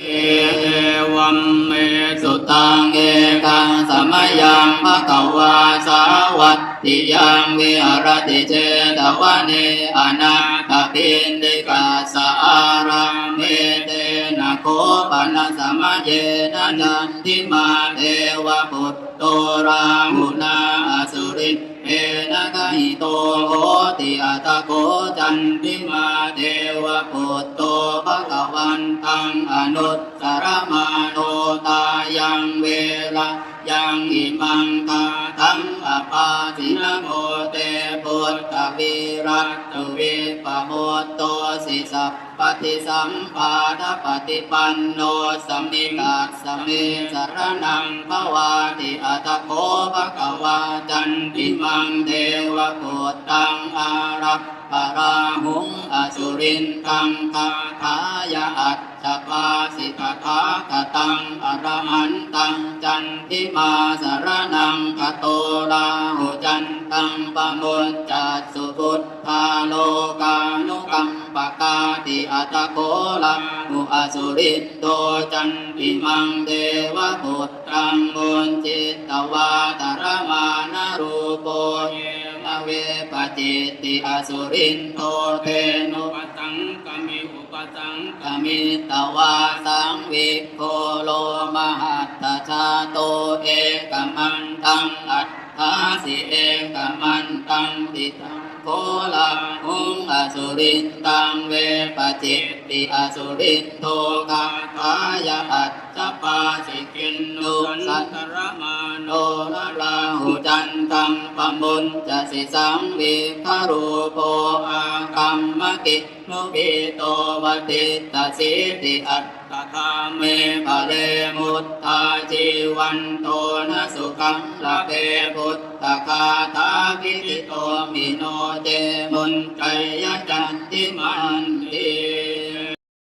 เอวัมเมสุตังเอกังสมยังภะคะวาสาวัตติยังวิหารติเจตวะเนอนาคปินดิกาสารังเมเตนะโคปนะสมะเยนะจันทิมาเทวะพุทโตราหุนาอสุริเอนะกะหิโตโหติอัตโกจันทิมาเทวะพุทโตภะคะวันตังอนุตตรมาโนตายังเวลายังอิมังคาทังอปาสินะโมเตพุทธวิรัตตุวิปโมตโตสิสัพปฏิสัมปาทปฏิปันโนสัมมิกัสสมิสรณังภวาติอัตโคภะคะวาจันติมังเทวะพุทธังอารักปะราหุงอสุรินทังคาถายะอัตถปาสิทธาคตังอรหันตังจันทิมาสรณังคโตราหุจันตังปะมุจจัสสุพุทธาโลกานุกัมปะกาติอัตโกลังหุอสุรินโตจันทิมังเทวะพุทธังมุนจิตตวาตรมานะรูปโปเยนะเวปจิตติอสุรินโตเทนุปตังกมิอุปตังกมิตวาสังวิโคโลมหัตตชาโตเอกมันตังอัตถาสิเอกมันตังติตังโคลังหุงอสุรินตังเวปจิตติอสุรินโตคาถายะอัตถปาสิกินนุสัตรมาโนนะราหุจันตังปมุญจสิสังวิคารูโปอาคัมมะกิโนบิโตวัติตาสิติอัตตะคาเมภะเลมุตตาจีวันโตนะสุขังละเพพุทธคาถาภิติโตมิโนเจมุนไกยจันติมัน